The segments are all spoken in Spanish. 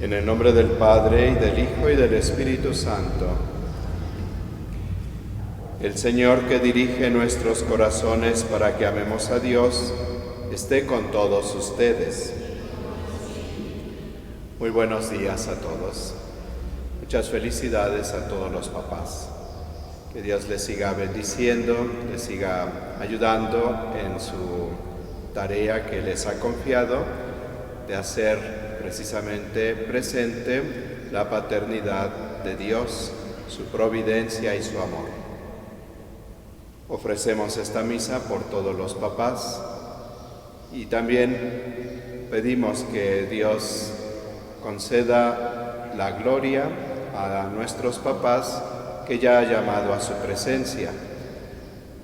En el nombre del Padre, y del Hijo, y del Espíritu Santo. El Señor que dirige nuestros corazones para que amemos a Dios, esté con todos ustedes. Muy buenos días a todos. Muchas felicidades a todos los papás. Que Dios les siga bendiciendo, les siga ayudando en su tarea que les ha confiado de hacer precisamente presente la paternidad de Dios, su providencia y su amor. Ofrecemos esta misa por todos los papás y también pedimos que Dios conceda la gloria a nuestros papás que ya ha llamado a su presencia,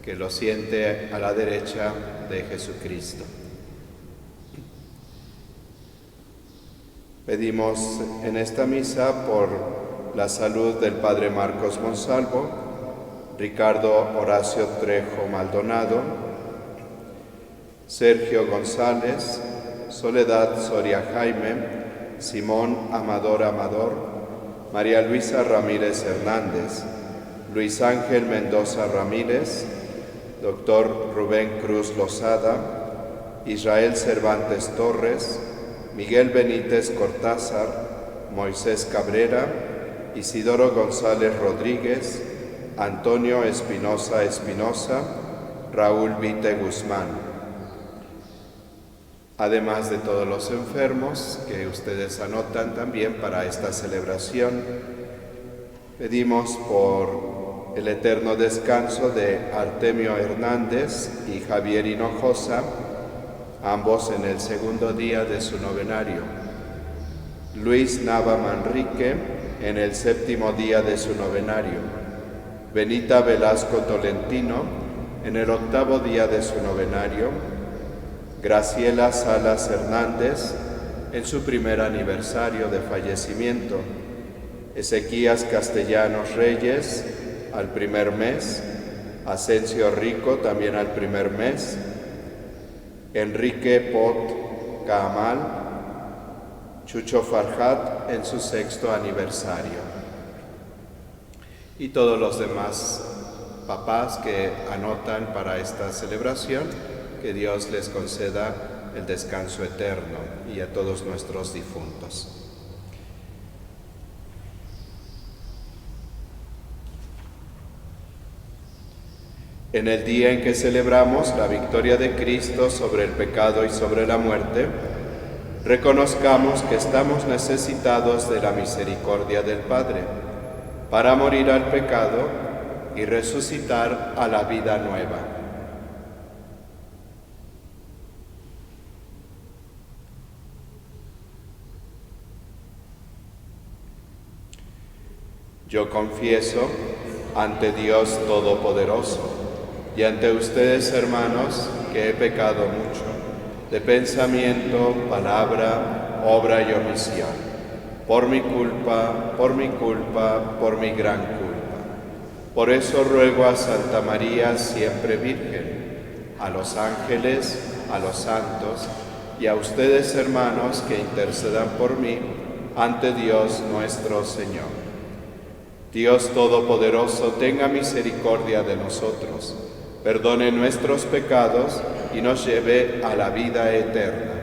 que lo siente a la derecha de Jesucristo. Pedimos en esta misa por la salud del Padre Marcos Monsalvo, Ricardo Horacio Trejo Maldonado, Sergio González, Soledad Soria Jaime, Simón Amador Amador, María Luisa Ramírez Hernández, Luis Ángel Mendoza Ramírez, Dr. Rubén Cruz Lozada, Israel Cervantes Torres, Miguel Benítez Cortázar, Moisés Cabrera, Isidoro González Rodríguez, Antonio Espinosa Espinosa, Raúl Vite Guzmán. Además de todos los enfermos que ustedes anotan también para esta celebración, pedimos por el eterno descanso de Artemio Hernández y Javier Hinojosa, ambos en el segundo día de su novenario. Luis Nava Manrique en el séptimo día de su novenario. Benita Velasco Tolentino en el octavo día de su novenario. Graciela Salas Hernández en su primer aniversario de fallecimiento. Ezequías Castellanos Reyes al primer mes. Asensio Rico también al primer mes. Enrique Pot Caamal, Chucho Farhat en su sexto aniversario. Y todos los demás papás que anotan para esta celebración, que Dios les conceda el descanso eterno, y a todos nuestros difuntos. En el día en que celebramos la victoria de Cristo sobre el pecado y sobre la muerte, reconozcamos que estamos necesitados de la misericordia del Padre para morir al pecado y resucitar a la vida nueva. Yo confieso ante Dios Todopoderoso y ante ustedes, hermanos, que he pecado mucho, de pensamiento, palabra, obra y omisión, por mi culpa, por mi gran culpa. Por eso ruego a Santa María, siempre Virgen, a los ángeles, a los santos y a ustedes, hermanos, que intercedan por mí ante Dios nuestro Señor. Dios Todopoderoso, tenga misericordia de nosotros, perdone nuestros pecados y nos lleve a la vida eterna.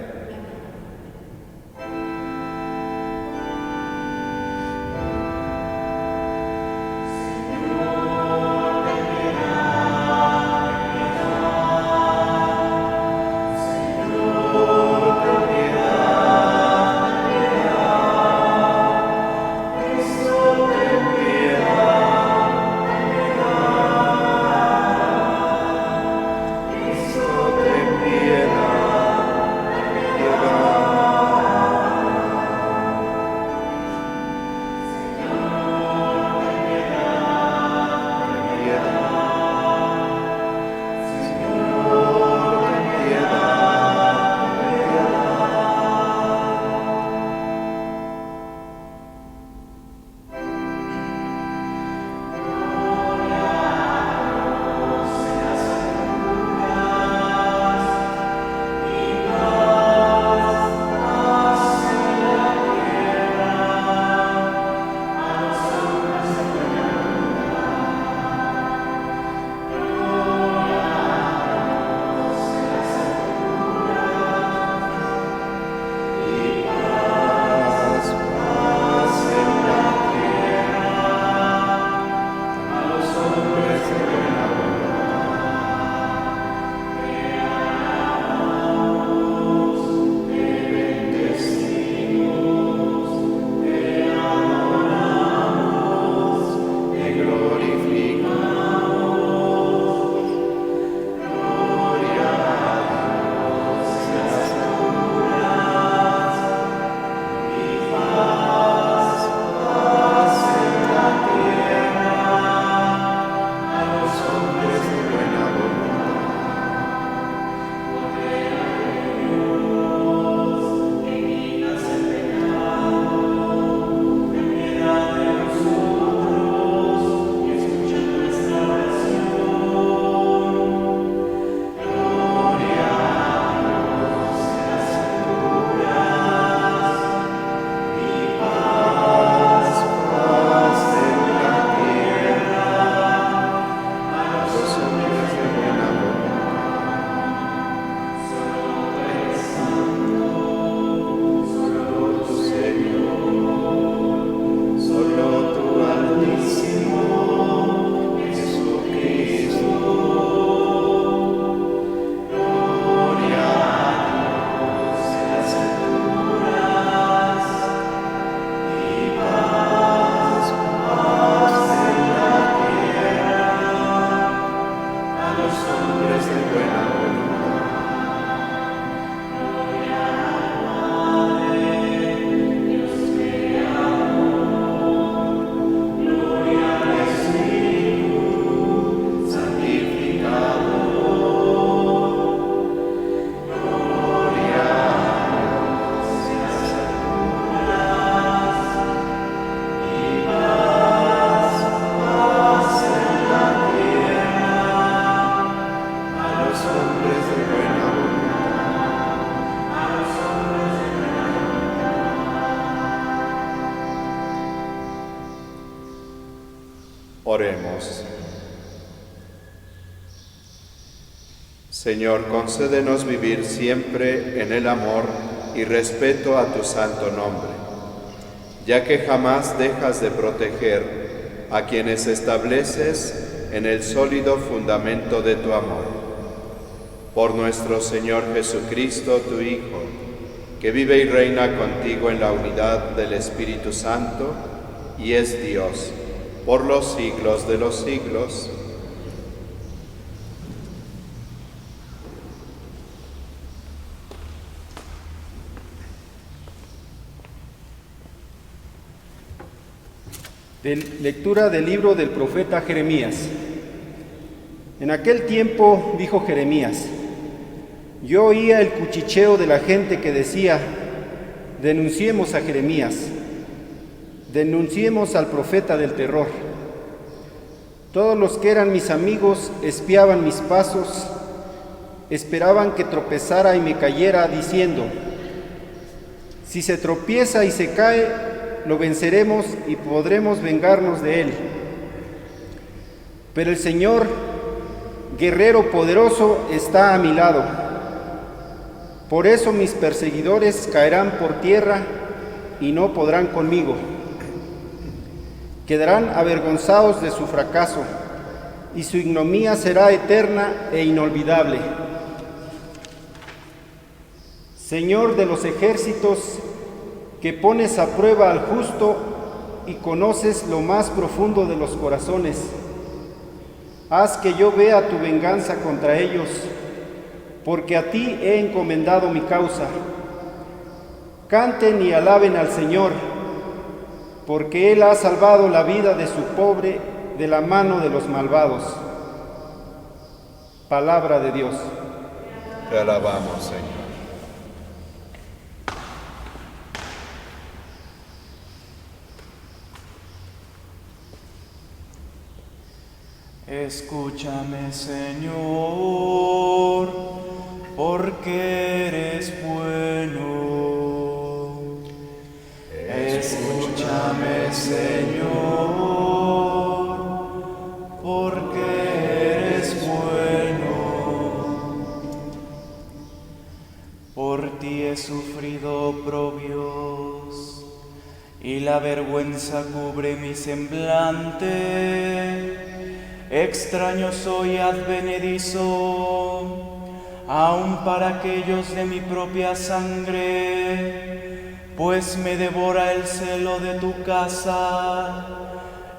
Oremos. Señor, concédenos vivir siempre en el amor y respeto a tu santo nombre, ya que jamás dejas de proteger a quienes estableces en el sólido fundamento de tu amor. Por nuestro Señor Jesucristo, tu Hijo, que vive y reina contigo en la unidad del Espíritu Santo y es Dios, por los siglos de los siglos. Lectura del libro del profeta Jeremías. En aquel tiempo dijo Jeremías: yo oía el cuchicheo de la gente que decía: denunciemos a Jeremías, denunciemos al profeta del terror. Todos los que eran mis amigos espiaban mis pasos esperaban que tropezara y me cayera, diciendo: si se tropieza y se cae, lo venceremos y podremos vengarnos de él. Pero el Señor, guerrero poderoso, está a mi lado. Por eso mis perseguidores caerán por tierra y no podrán conmigo. Quedarán avergonzados de su fracaso, y su ignominia será eterna e inolvidable. Señor de los ejércitos, que pones a prueba al justo y conoces lo más profundo de los corazones, haz que yo vea tu venganza contra ellos, porque a ti he encomendado mi causa. Canten y alaben al Señor, porque Él ha salvado la vida de su pobre de la mano de los malvados. Palabra de Dios. Te alabamos, Señor. Escúchame, Señor, porque eres bueno. Escúchame, Señor, porque eres bueno. Por ti he sufrido oprobios, y la vergüenza cubre mi semblante. Extraño soy, advenedizo, aun para aquellos de mi propia sangre, pues me devora el celo de tu casa,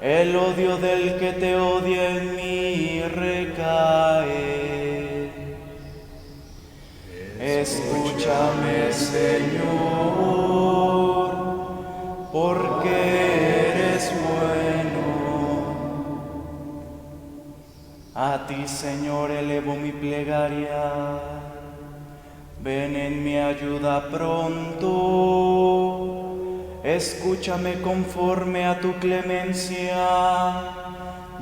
el odio del que te odia en mí recae. Escúchame, Señor, porque eres bueno. A ti, Señor, elevo mi plegaria. Ven en mi ayuda pronto. Escúchame conforme a tu clemencia,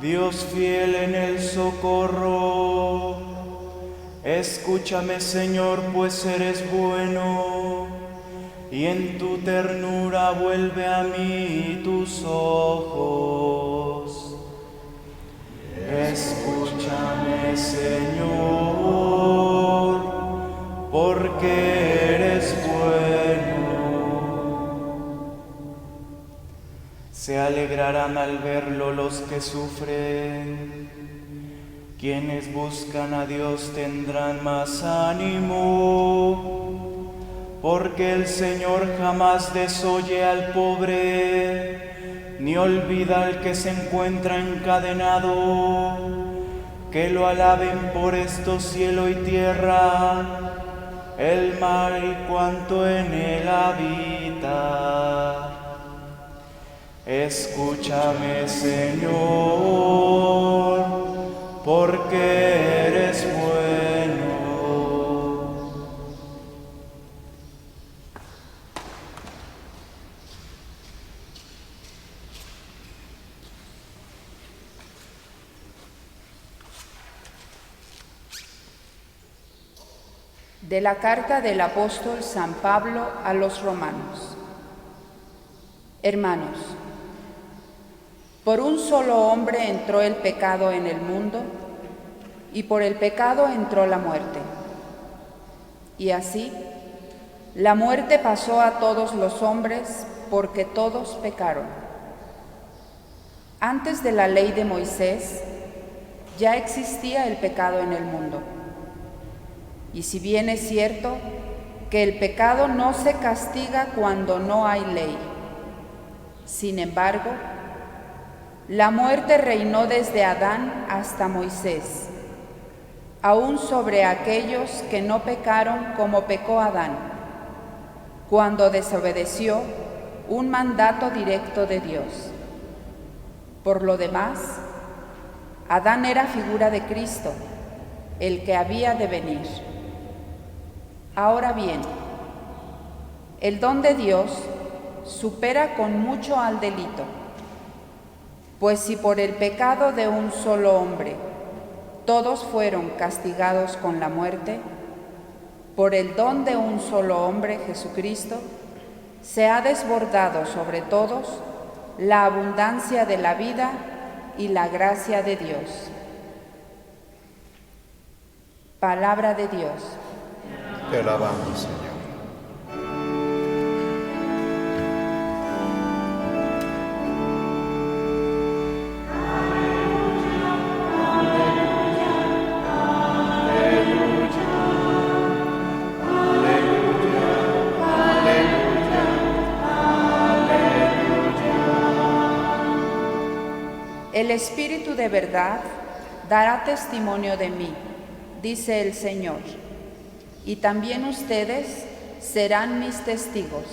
Dios fiel en el socorro. Escúchame, Señor, pues eres bueno, y en tu ternura vuelve a mí tus ojos. Escúchame, Señor, porque eres bueno. Se alegrarán al verlo los que sufren. Quienes buscan a Dios tendrán más ánimo, porque el Señor jamás desoye al pobre, ni olvida al que se encuentra encadenado. Que lo alaben por esto cielo y tierra, el mar y cuanto en él habita. Escúchame, Señor, porque eres bueno. De la carta del apóstol San Pablo a los romanos. Hermanos, por un solo hombre entró el pecado en el mundo, y por el pecado entró la muerte. Y así, la muerte pasó a todos los hombres, porque todos pecaron. Antes de la ley de Moisés, ya existía el pecado en el mundo. Y si bien es cierto que el pecado no se castiga cuando no hay ley, sin embargo, la muerte reinó desde Adán hasta Moisés, aún sobre aquellos que no pecaron como pecó Adán, cuando desobedeció un mandato directo de Dios. Por lo demás, Adán era figura de Cristo, el que había de venir. Ahora bien, el don de Dios supera con mucho al delito, pues si por el pecado de un solo hombre todos fueron castigados con la muerte, por el don de un solo hombre, Jesucristo, se ha desbordado sobre todos la abundancia de la vida y la gracia de Dios. Palabra de Dios. Te alabamos, Señor. El Espíritu de verdad dará testimonio de mí, dice el Señor, y también ustedes serán mis testigos.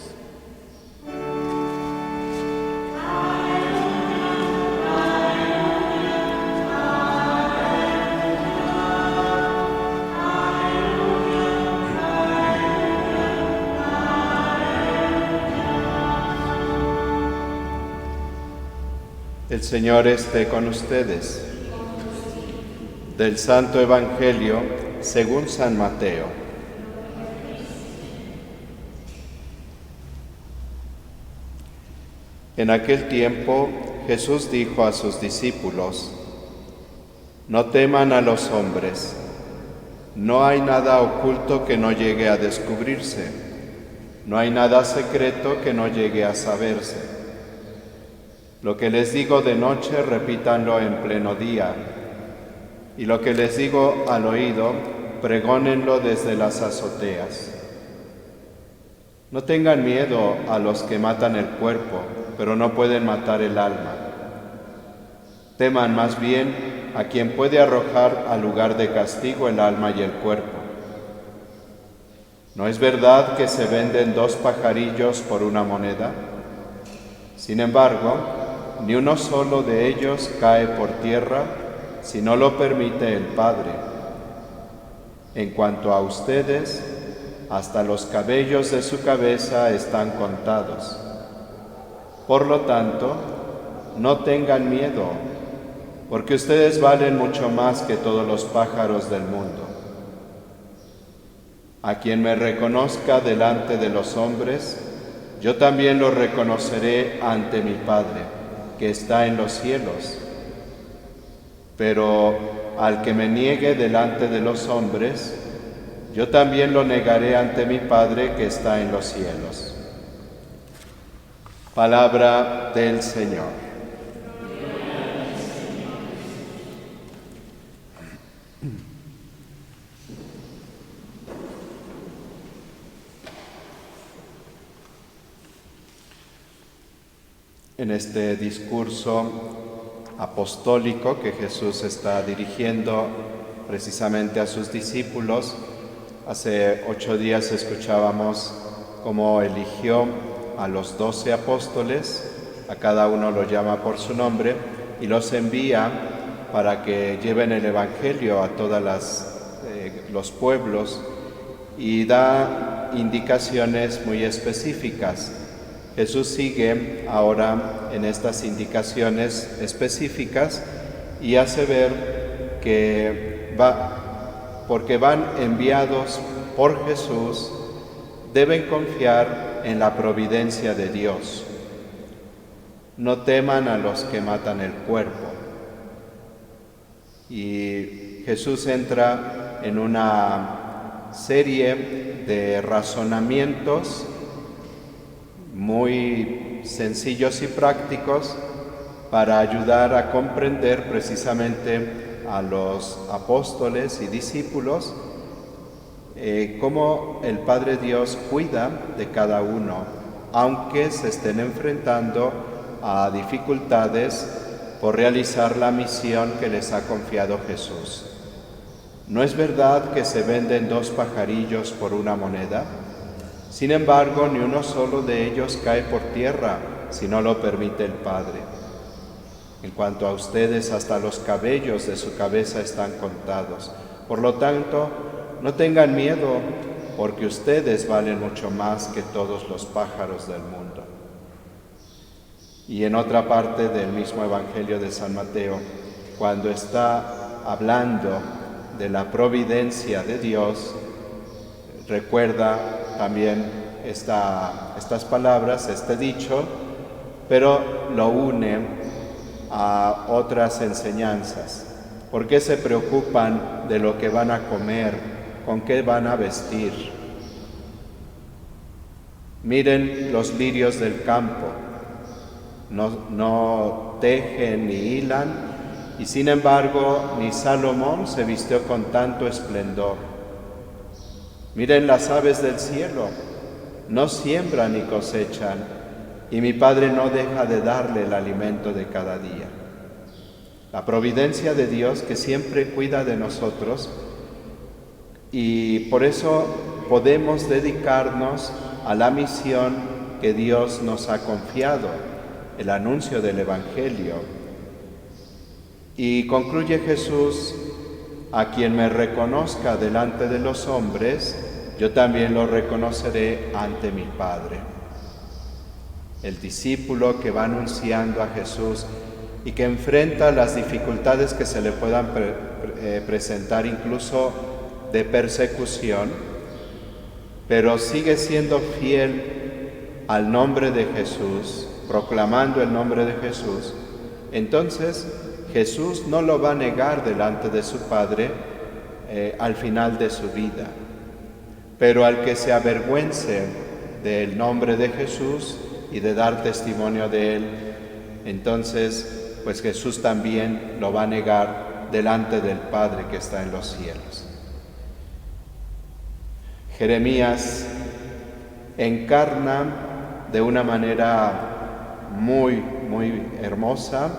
El Señor esté con ustedes. Del Santo Evangelio según San Mateo. En aquel tiempo Jesús dijo a sus discípulos: No teman a los hombres, no hay nada oculto que no llegue a descubrirse, no hay nada secreto que no llegue a saberse. Lo que les digo de noche, repítanlo en pleno día, y lo que les digo al oído, pregónenlo desde las azoteas. No tengan miedo a los que matan el cuerpo, pero no pueden matar el alma. Teman más bien a quien puede arrojar al lugar de castigo el alma y el cuerpo. ¿No es verdad que se venden 2 pajarillos por una moneda? Sin embargo, ni uno solo de ellos cae por tierra si no lo permite el Padre. En cuanto a ustedes, hasta los cabellos de su cabeza están contados. Por lo tanto, no tengan miedo, porque ustedes valen mucho más que todos los pájaros del mundo. A quien me reconozca delante de los hombres, yo también lo reconoceré ante mi Padre, que está en los cielos. Pero al que me niegue delante de los hombres, yo también lo negaré ante mi Padre que está en los cielos. Palabra del Señor. En este discurso apostólico que Jesús está dirigiendo precisamente a sus discípulos, hace 8 días escuchábamos cómo eligió a los 12 apóstoles, a cada uno lo llama por su nombre y los envía para que lleven el Evangelio a todos los pueblos, y da indicaciones muy específicas. Jesús sigue ahora en estas indicaciones específicas y hace ver que porque van enviados por Jesús, deben confiar en la providencia de Dios. No teman a los que matan el cuerpo. Y Jesús entra en una serie de razonamientos muy sencillos y prácticos para ayudar a comprender precisamente a los apóstoles y discípulos cómo el Padre Dios cuida de cada uno, aunque se estén enfrentando a dificultades por realizar la misión que les ha confiado Jesús. ¿No es verdad que se venden 2 pajarillos por una moneda? Sin embargo, ni uno solo de ellos cae por tierra si no lo permite el Padre. En cuanto a ustedes, hasta los cabellos de su cabeza están contados. Por lo tanto, no tengan miedo, porque ustedes valen mucho más que todos los pájaros del mundo. Y en otra parte del mismo Evangelio de San Mateo, cuando está hablando de la providencia de Dios, recuerda también estas palabras, este dicho, pero lo une a otras enseñanzas. ¿Por qué se preocupan de lo que van a comer? ¿Con qué van a vestir? Miren los lirios del campo, no tejen ni hilan, y sin embargo ni Salomón se vistió con tanto esplendor. Miren las aves del cielo, no siembran ni cosechan, y mi Padre no deja de darle el alimento de cada día. La providencia de Dios que siempre cuida de nosotros, y por eso podemos dedicarnos a la misión que Dios nos ha confiado, el anuncio del Evangelio. Y concluye Jesús: a quien me reconozca delante de los hombres, yo también lo reconoceré ante mi Padre. El discípulo que va anunciando a Jesús y que enfrenta las dificultades que se le puedan presentar, incluso de persecución, pero sigue siendo fiel al nombre de Jesús, proclamando el nombre de Jesús, entonces Jesús no lo va a negar delante de su Padre al final de su vida. Pero al que se avergüence del nombre de Jesús y de dar testimonio de Él, entonces pues Jesús también lo va a negar delante del Padre que está en los cielos. Jeremías encarna de una manera muy hermosa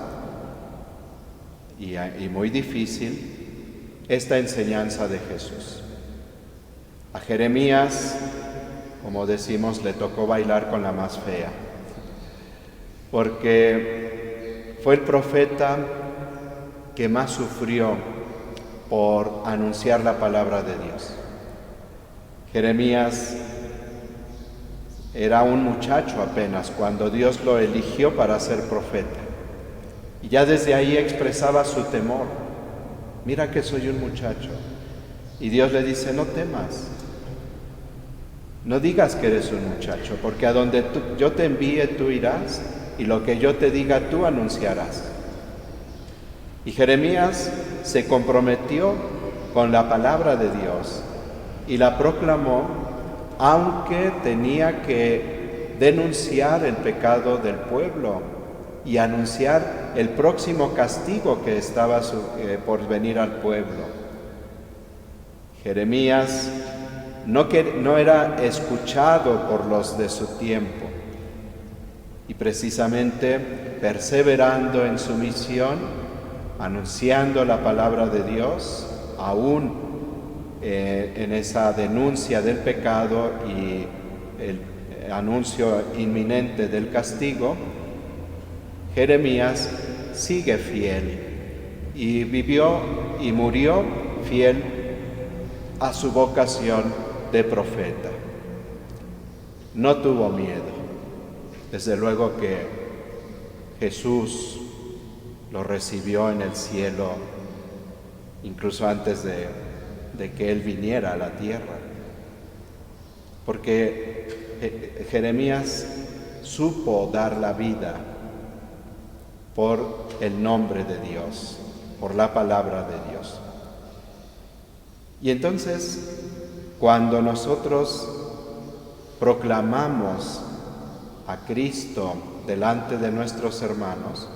y muy difícil esta enseñanza de Jesús. A Jeremías, como decimos, le tocó bailar con la más fea, porque fue el profeta que más sufrió por anunciar la palabra de Dios. Jeremías era un muchacho apenas cuando Dios lo eligió para ser profeta. Y ya desde ahí expresaba su temor. Mira que soy un muchacho. Y Dios le dice: no temas. No digas que eres un muchacho, porque a donde yo te envíe tú irás, y lo que yo te diga tú anunciarás. Y Jeremías se comprometió con la palabra de Dios y la proclamó, aunque tenía que denunciar el pecado del pueblo y anunciar el próximo castigo que estaba por venir al pueblo. Jeremías no era escuchado por los de su tiempo, y precisamente perseverando en su misión, anunciando la palabra de Dios, aún en esa denuncia del pecado y el anuncio inminente del castigo, Jeremías sigue fiel y vivió y murió fiel a su vocación de profeta. No tuvo miedo. Desde luego que Jesús lo recibió en el cielo, incluso antes de que Él viniera a la tierra. Porque Jeremías supo dar la vida por el nombre de Dios, por la palabra de Dios. Y entonces, cuando nosotros proclamamos a Cristo delante de nuestros hermanos,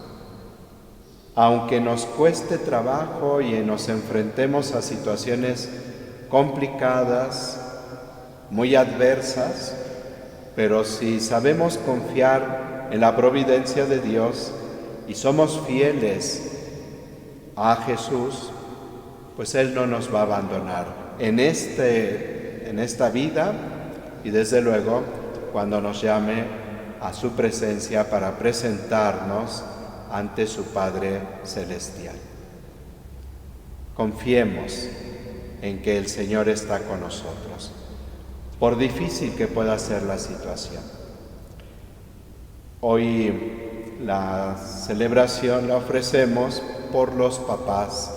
aunque nos cueste trabajo y nos enfrentemos a situaciones complicadas, muy adversas, pero si sabemos confiar en la providencia de Dios y somos fieles a Jesús, pues Él no nos va a abandonar en esta vida y desde luego cuando nos llame a su presencia para presentarnos ante su Padre Celestial. Confiemos en que el Señor está con nosotros, por difícil que pueda ser la situación. Hoy la celebración la ofrecemos por los papás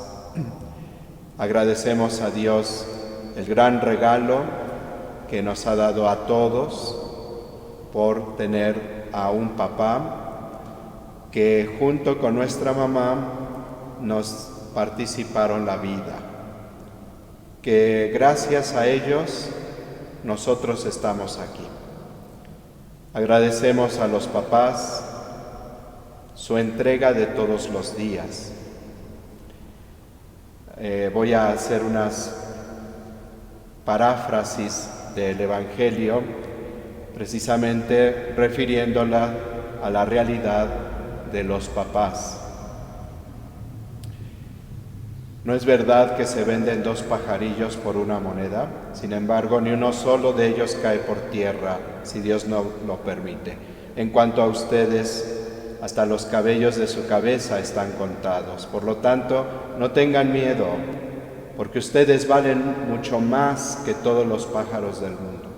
Agradecemos a Dios el gran regalo que nos ha dado a todos por tener a un papá que junto con nuestra mamá nos participaron la vida, que gracias a ellos nosotros estamos aquí. Agradecemos a los papás su entrega de todos los días. Voy a hacer unas paráfrasis del Evangelio, precisamente refiriéndola a la realidad de los papás. No es verdad que se venden 2 pajarillos por una moneda, sin embargo, ni uno solo de ellos cae por tierra, si Dios no lo permite. En cuanto a ustedes, hasta los cabellos de su cabeza están contados. Por lo tanto, no tengan miedo, porque ustedes valen mucho más que todos los pájaros del mundo.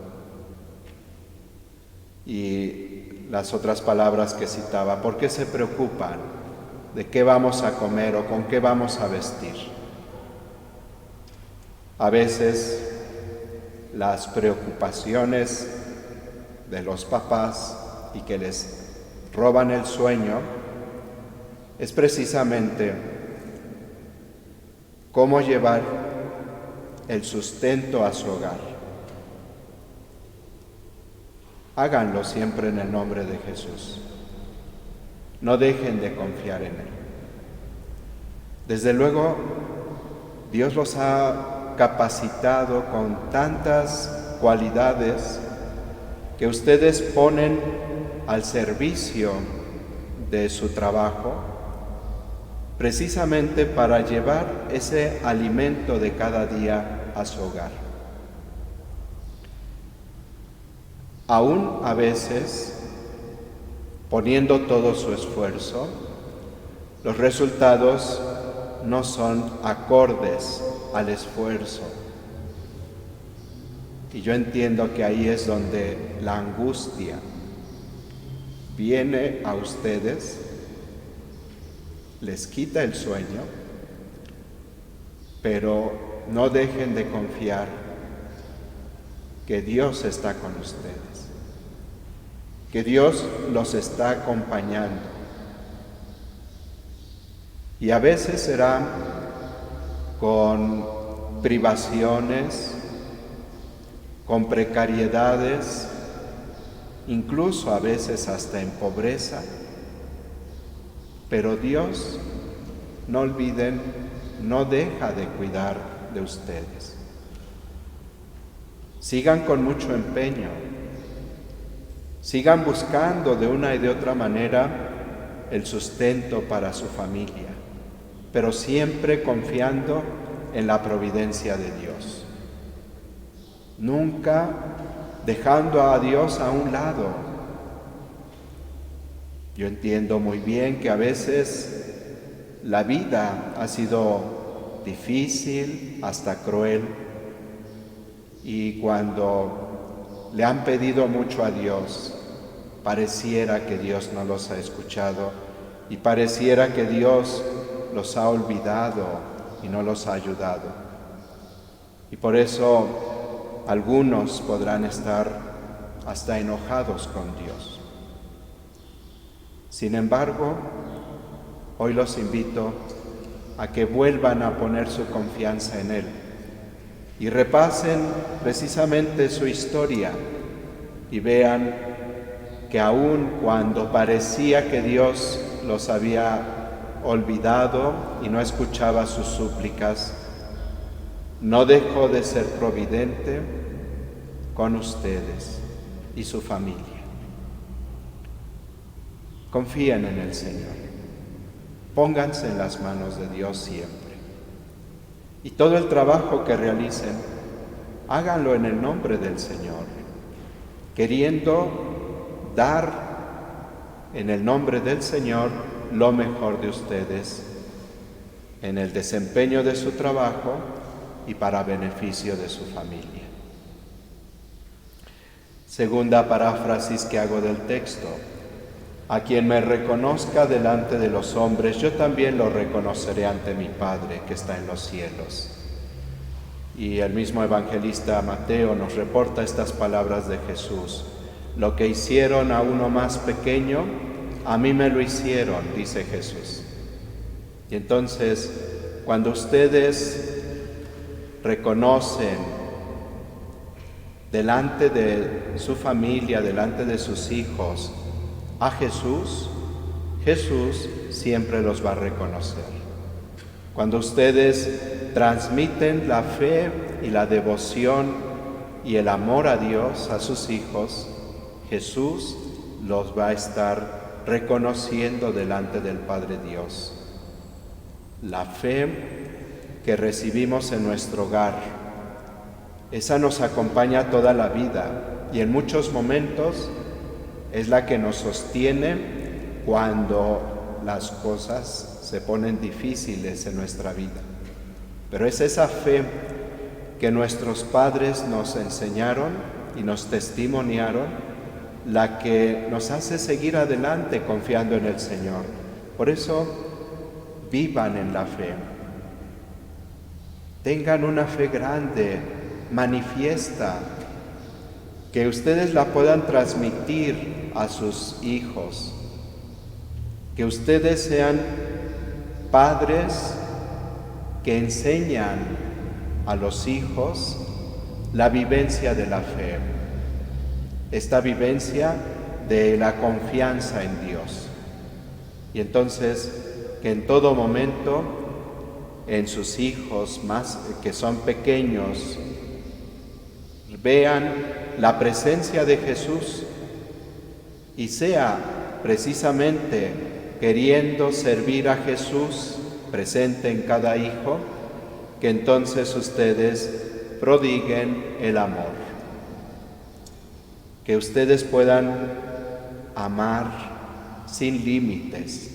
Y las otras palabras que citaba, ¿por qué se preocupan de qué vamos a comer o con qué vamos a vestir? A veces las preocupaciones de los papás y que les roban el sueño es precisamente cómo llevar el sustento a su hogar. Háganlo siempre en el nombre de Jesús. No dejen de confiar en Él. Desde luego, Dios los ha capacitado con tantas cualidades que ustedes ponen al servicio de su trabajo, precisamente para llevar ese alimento de cada día a su hogar. Aún a veces, poniendo todo su esfuerzo, los resultados no son acordes al esfuerzo. Y yo entiendo que ahí es donde la angustia viene a ustedes, les quita el sueño, pero no dejen de confiar que Dios está con ustedes, que Dios los está acompañando. Y a veces será con privaciones, con precariedades, incluso a veces hasta en pobreza, pero Dios, no olviden, no deja de cuidar de ustedes. Sigan con mucho empeño, sigan buscando de una y de otra manera el sustento para su familia, pero siempre confiando en la providencia de Dios. Nunca dejando a Dios a un lado. Yo entiendo muy bien que a veces la vida ha sido difícil, hasta cruel, y cuando le han pedido mucho a Dios, pareciera que Dios no los ha escuchado y pareciera que Dios los ha olvidado y no los ha ayudado. Y por eso algunos podrán estar hasta enojados con Dios. Sin embargo, hoy los invito a que vuelvan a poner su confianza en Él y repasen precisamente su historia y vean que aun cuando parecía que Dios los había olvidado y no escuchaba sus súplicas, no dejó de ser providente con ustedes y su familia. Confíen en el Señor, pónganse en las manos de Dios siempre. Y todo el trabajo que realicen, háganlo en el nombre del Señor, queriendo dar en el nombre del Señor lo mejor de ustedes en el desempeño de su trabajo y para beneficio de su familia. Segunda paráfrasis que hago del texto. A quien me reconozca delante de los hombres, yo también lo reconoceré ante mi Padre que está en los cielos. Y el mismo evangelista Mateo nos reporta estas palabras de Jesús. Lo que hicieron a uno más pequeño, a mí me lo hicieron, dice Jesús. Y entonces, cuando ustedes reconocen delante de su familia, delante de sus hijos, a Jesús, Jesús siempre los va a reconocer. Cuando ustedes transmiten la fe y la devoción y el amor a Dios a sus hijos, Jesús los va a estar reconociendo delante del Padre Dios. La fe que recibimos en nuestro hogar, esa nos acompaña toda la vida y en muchos momentos es la que nos sostiene cuando las cosas se ponen difíciles en nuestra vida. Pero es esa fe que nuestros padres nos enseñaron y nos testimoniaron la que nos hace seguir adelante confiando en el Señor. Por eso, vivan en la fe. Tengan una fe grande, manifiesta, que ustedes la puedan transmitir a sus hijos, que ustedes sean padres que enseñan a los hijos la vivencia de la fe, esta vivencia de la confianza en Dios. Y entonces, que en todo momento, en sus hijos más que son pequeños, vean la presencia de Jesús y sea precisamente queriendo servir a Jesús presente en cada hijo, que entonces ustedes prodiguen el amor, que ustedes puedan amar sin límites,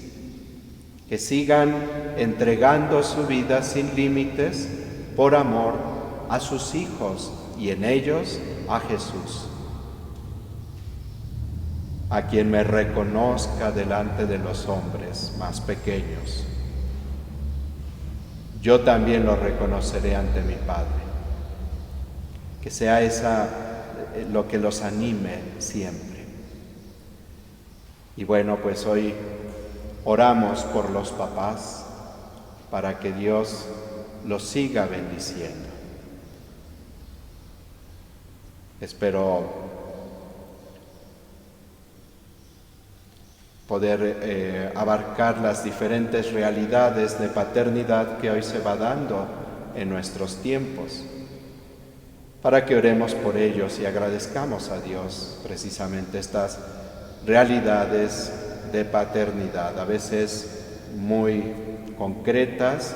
que sigan entregando su vida sin límites por amor a sus hijos y en ellos a Jesús. A quien me reconozca delante de los hombres más pequeños, yo también lo reconoceré ante mi Padre. Que sea esa lo que los anime siempre. Y bueno, pues hoy oramos por los papás para que Dios los siga bendiciendo. Espero poder abarcar las diferentes realidades de paternidad que hoy se va dando en nuestros tiempos, para que oremos por ellos y agradezcamos a Dios precisamente estas realidades de paternidad, a veces muy concretas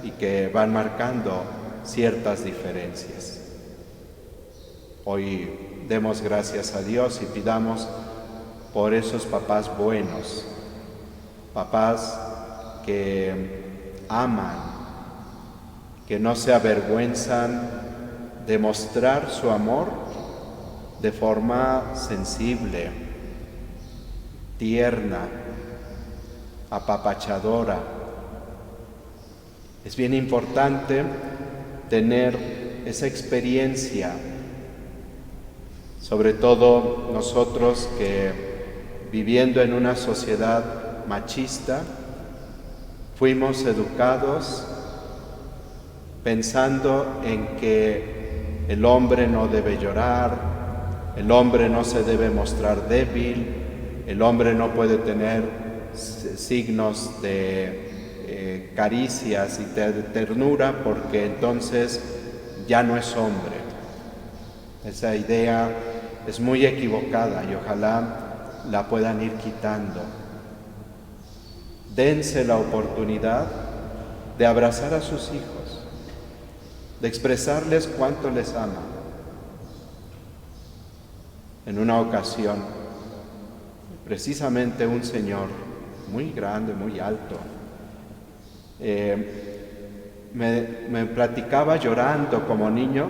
y que van marcando ciertas diferencias. Hoy demos gracias a Dios y pidamos por esos papás buenos, papás que aman, que no se avergüenzan de mostrar su amor de forma sensible, tierna, apapachadora. Es bien importante tener esa experiencia, sobre todo nosotros que viviendo en una sociedad machista, fuimos educados pensando en que el hombre no debe llorar, el hombre no se debe mostrar débil, el hombre no puede tener signos de caricias y de ternura porque entonces ya no es hombre. Esa idea es muy equivocada y ojalá la puedan ir quitando. Dense la oportunidad de abrazar a sus hijos, de expresarles cuánto les aman. En una ocasión, precisamente un señor muy grande, muy alto, me platicaba llorando como niño: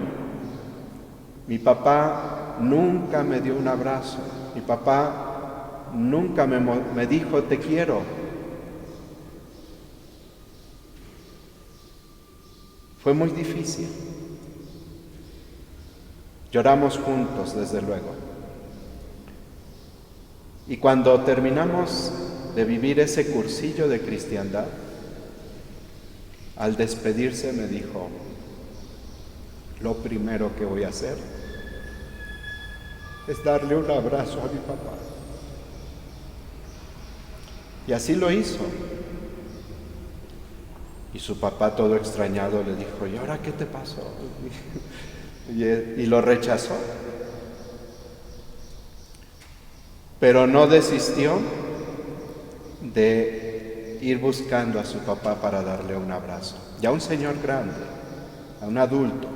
mi papá nunca me dio un abrazo, mi papá nunca me dijo te quiero. Fue muy difícil. Lloramos juntos, desde luego. Y cuando terminamos de vivir ese cursillo de cristiandad, al despedirse me dijo, lo primero que voy a hacer es darle un abrazo a mi papá. Y así lo hizo. Y su papá, todo extrañado, le dijo, ¿y ahora qué te pasó? Y lo rechazó. Pero no desistió de ir buscando a su papá para darle un abrazo. Ya un señor grande, a un adulto.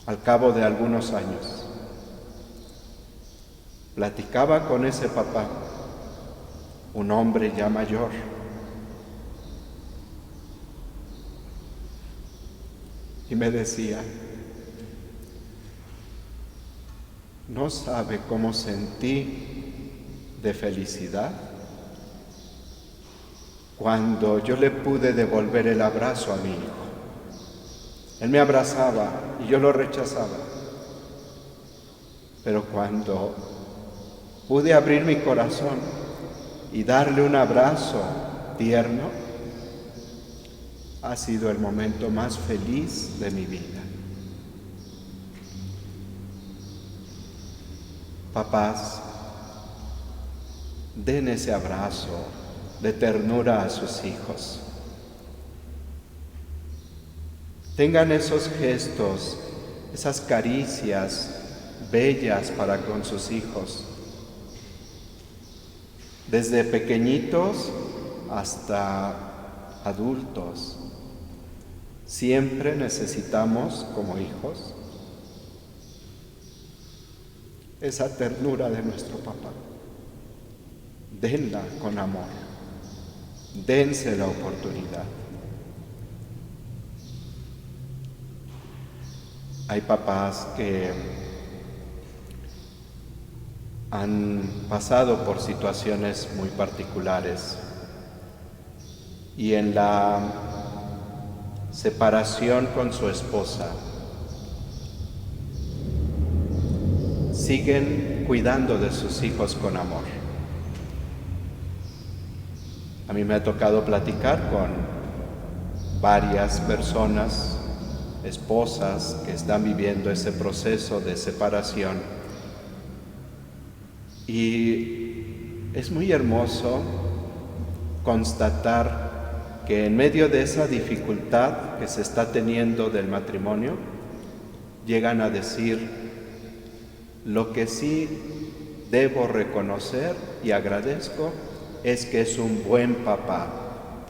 Al cabo de algunos años, platicaba con ese papá, un hombre ya mayor. Y me decía, no sabe cómo sentí de felicidad cuando yo le pude devolver el abrazo a mi hijo. Él me abrazaba y yo lo rechazaba. Pero cuando pude abrir mi corazón y darle un abrazo tierno, ha sido el momento más feliz de mi vida. Papás, den ese abrazo de ternura a sus hijos. Tengan esos gestos, esas caricias bellas para con sus hijos. Desde pequeñitos hasta adultos. Siempre necesitamos, como hijos, esa ternura de nuestro papá. Denla con amor. Dense la oportunidad. Hay papás que han pasado por situaciones muy particulares y en la separación con su esposa siguen cuidando de sus hijos con amor. A mí me ha tocado platicar con varias personas, esposas que están viviendo ese proceso de separación, y es muy hermoso constatar que en medio de esa dificultad que se está teniendo del matrimonio, llegan a decir, lo que sí debo reconocer y agradezco es que es un buen papá,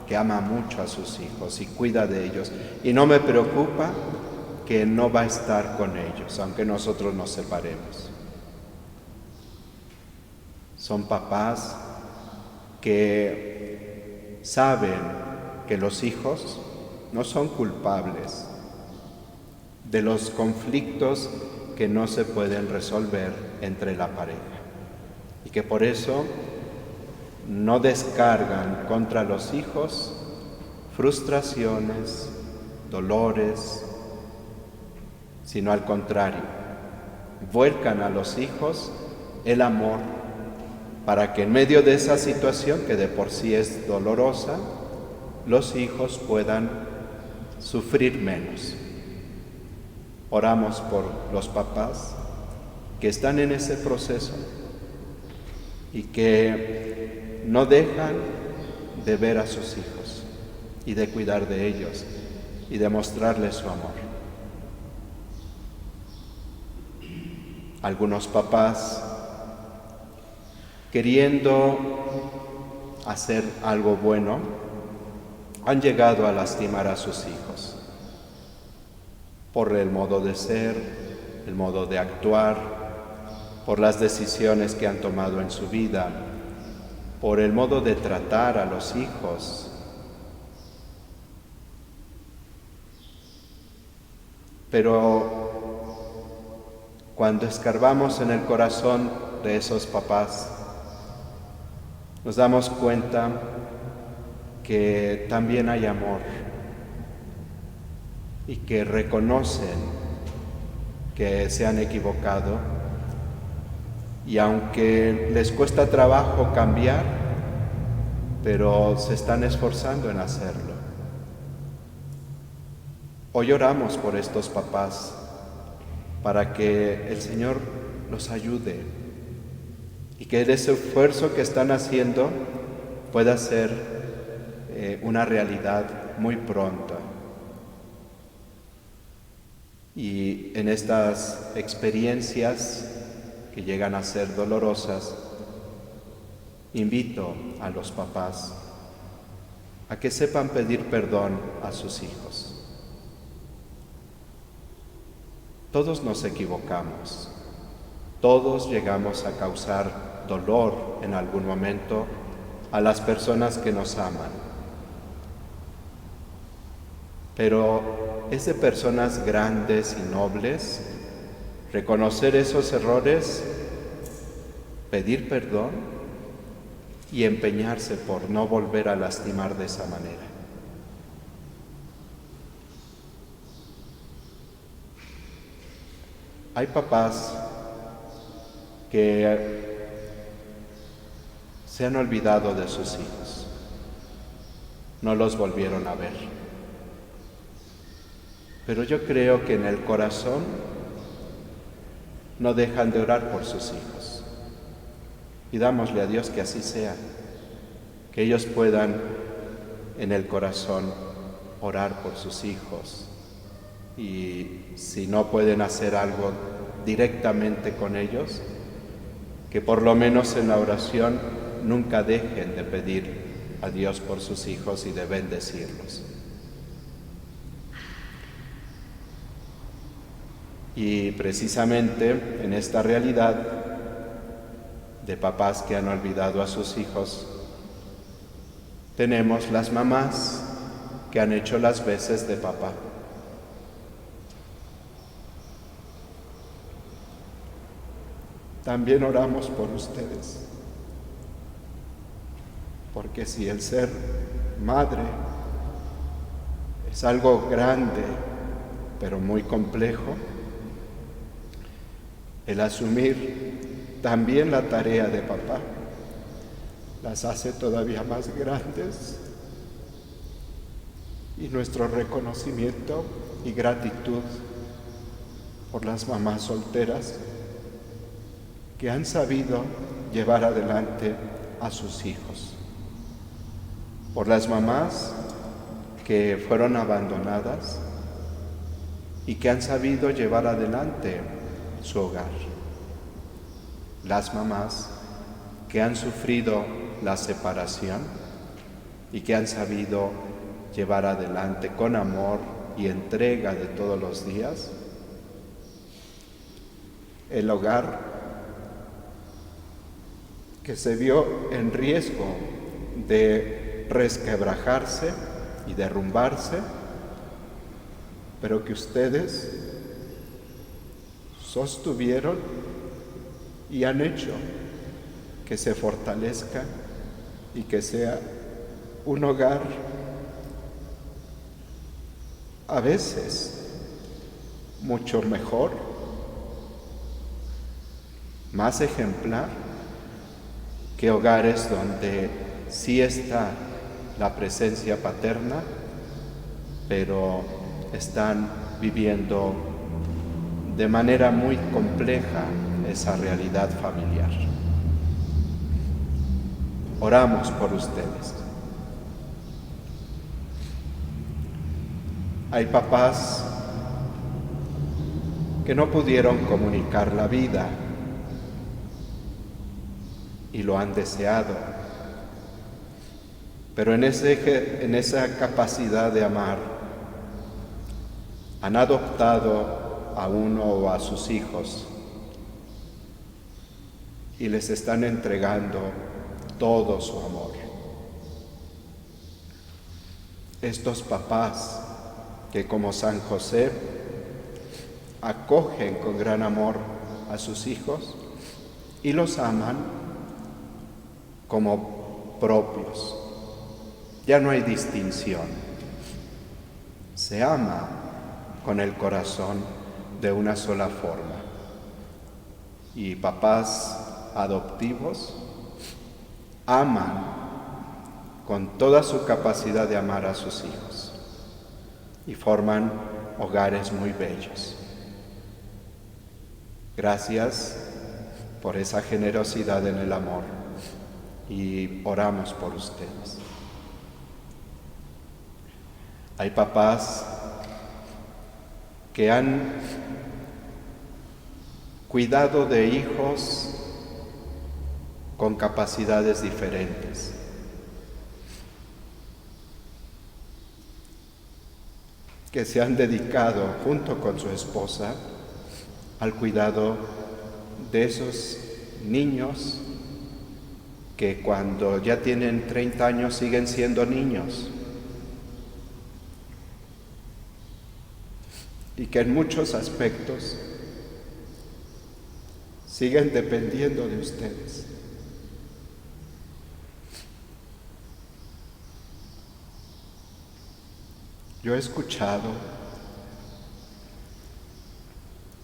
que ama mucho a sus hijos y cuida de ellos. Y no me preocupa que no va a estar con ellos, aunque nosotros nos separemos. Son papás que saben que los hijos no son culpables de los conflictos que no se pueden resolver entre la pareja y que por eso no descargan contra los hijos frustraciones, dolores, sino al contrario, vuelcan a los hijos el amor para que en medio de esa situación que de por sí es dolorosa, los hijos puedan sufrir menos. Oramos por los papás que están en ese proceso y que no dejan de ver a sus hijos y de cuidar de ellos y de mostrarles su amor. Algunos papás, queriendo hacer algo bueno, han llegado a lastimar a sus hijos por el modo de ser, el modo de actuar, por las decisiones que han tomado en su vida, por el modo de tratar a los hijos. Pero cuando escarbamos en el corazón de esos papás, nos damos cuenta que también hay amor y que reconocen que se han equivocado, y aunque les cuesta trabajo cambiar, pero se están esforzando en hacerlo. Hoy oramos por estos papás para que el Señor los ayude y que ese esfuerzo que están haciendo pueda ser una realidad muy pronto. Y en estas experiencias que llegan a ser dolorosas, invito a los papás a que sepan pedir perdón a sus hijos. Todos nos equivocamos, todos llegamos a causar dolor en algún momento a las personas que nos aman. Pero es de personas grandes y nobles reconocer esos errores, pedir perdón y empeñarse por no volver a lastimar de esa manera. Hay papás que se han olvidado de sus hijos, no los volvieron a ver. Pero yo creo que en el corazón no dejan de orar por sus hijos. Pidámosle a Dios que así sea, que ellos puedan en el corazón orar por sus hijos. Y si no pueden hacer algo directamente con ellos, que por lo menos en la oración nunca dejen de pedir a Dios por sus hijos y de bendecirlos. Y precisamente en esta realidad de papás que han olvidado a sus hijos, tenemos las mamás que han hecho las veces de papá. También oramos por ustedes, porque si el ser madre es algo grande, pero muy complejo, el asumir también la tarea de papá las hace todavía más grandes, y nuestro reconocimiento y gratitud por las mamás solteras que han sabido llevar adelante a sus hijos, por las mamás que fueron abandonadas y que han sabido llevar adelante su hogar, las mamás que han sufrido la separación y que han sabido llevar adelante con amor y entrega de todos los días el hogar que se vio en riesgo de resquebrajarse y derrumbarse, pero que ustedes sostuvieron y han hecho que se fortalezca y que sea un hogar a veces mucho mejor, más ejemplar, que hogares donde sí está la presencia paterna, pero están viviendo de manera muy compleja esa realidad familiar. Oramos por ustedes. Hay papás que no pudieron comunicar la vida y lo han deseado, pero en esa capacidad de amar han adoptado a uno o a sus hijos y les están entregando todo su amor. Estos papás que como San José acogen con gran amor a sus hijos y los aman como propios. Ya no hay distinción. Se ama con el corazón de una sola forma. Y papás adoptivos aman con toda su capacidad de amar a sus hijos y forman hogares muy bellos. Gracias por esa generosidad en el amor y oramos por ustedes. Hay papás que han cuidado de hijos con capacidades diferentes. Que se han dedicado junto con su esposa al cuidado de esos niños que cuando ya tienen 30 años siguen siendo niños y que en muchos aspectos siguen dependiendo de ustedes. Yo he escuchado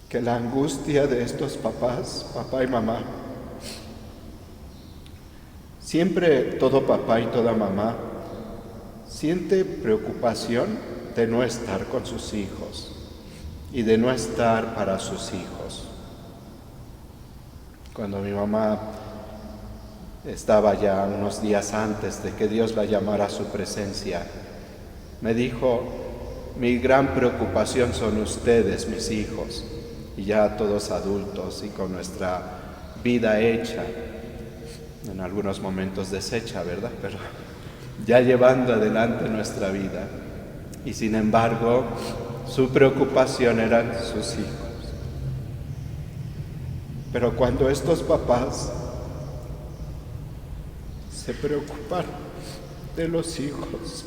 que la angustia de estos papás, papá y mamá, siempre todo papá y toda mamá siente preocupación de no estar con sus hijos y de no estar para sus hijos. Cuando mi mamá estaba ya unos días antes de que Dios la llamara a su presencia, me dijo: mi gran preocupación son ustedes, mis hijos, y ya todos adultos y con nuestra vida hecha, en algunos momentos deshecha, ¿verdad? Pero ya llevando adelante nuestra vida. Y sin embargo, su preocupación eran sus hijos. Pero cuando estos papás se preocupan de los hijos,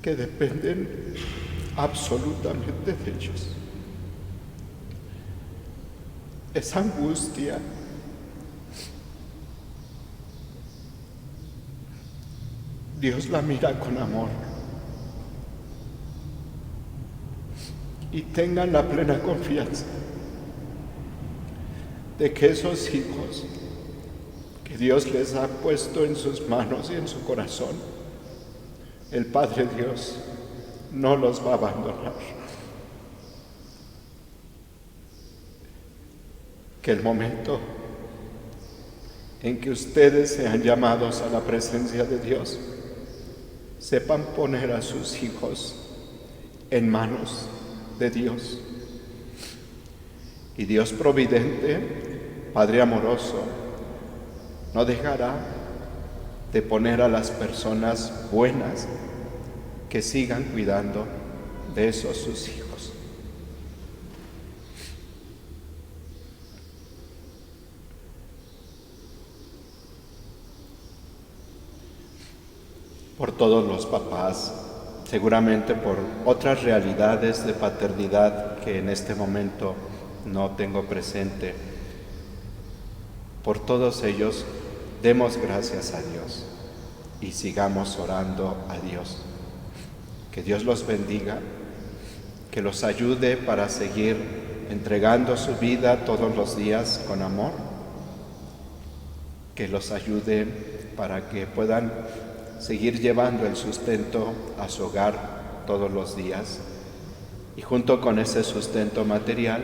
que dependen absolutamente de ellos, esa angustia Dios la mira con amor. Y tengan la plena confianza de que esos hijos que Dios les ha puesto en sus manos y en su corazón, el Padre Dios no los va a abandonar. Que el momento en que ustedes sean llamados a la presencia de Dios, sepan poner a sus hijos en manos de Dios. Y Dios providente, Padre amoroso, no dejará de poner a las personas buenas que sigan cuidando de esos sus hijos. Por todos los papás, seguramente por otras realidades de paternidad que en este momento no tengo presente, por todos ellos demos gracias a Dios y sigamos orando a Dios. Que Dios los bendiga, que los ayude para seguir entregando su vida todos los días con amor, que los ayude para que puedan seguir llevando el sustento a su hogar todos los días y junto con ese sustento material,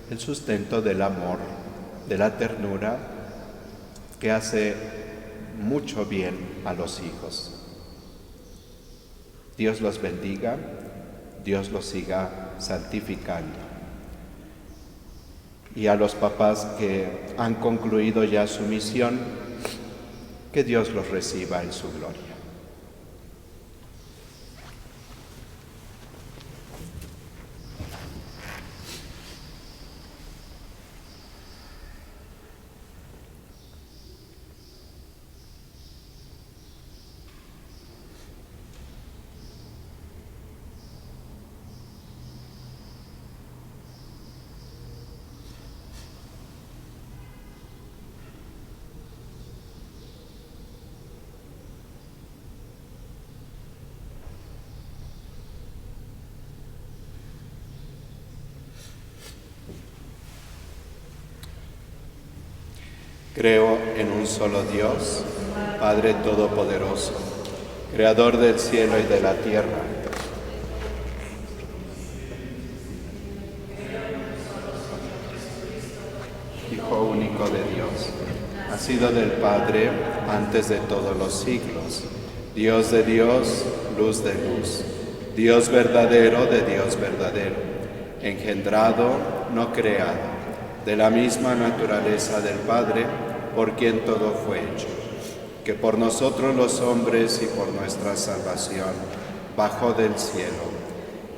el sustento del amor, de la ternura que hace mucho bien a los hijos. Dios los bendiga, Dios los siga santificando. Y a los papás que han concluido ya su misión, que Dios los reciba en su gloria. Creo en un solo Dios, Padre Todopoderoso, Creador del cielo y de la tierra. Hijo único de Dios, nacido del Padre antes de todos los siglos, Dios de Dios, luz de luz, Dios verdadero de Dios verdadero, engendrado, no creado, de la misma naturaleza del Padre, por quien todo fue hecho, que por nosotros los hombres y por nuestra salvación bajó del cielo,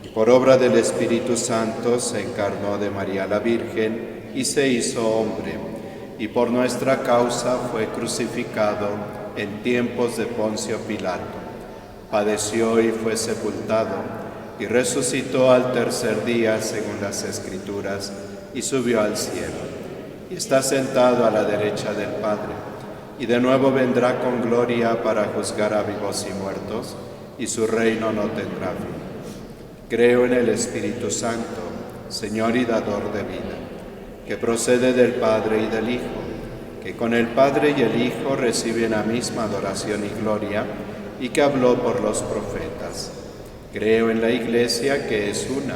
y por obra del Espíritu Santo se encarnó de María la Virgen y se hizo hombre, y por nuestra causa fue crucificado en tiempos de Poncio Pilato. Padeció y fue sepultado, y resucitó al tercer día según las Escrituras, y subió al cielo, y está sentado a la derecha del Padre, y de nuevo vendrá con gloria para juzgar a vivos y muertos, y su reino no tendrá fin. Creo en el Espíritu Santo, Señor y dador de vida, que procede del Padre y del Hijo, que con el Padre y el Hijo reciben la misma adoración y gloria, y que habló por los profetas. Creo en la Iglesia, que es una,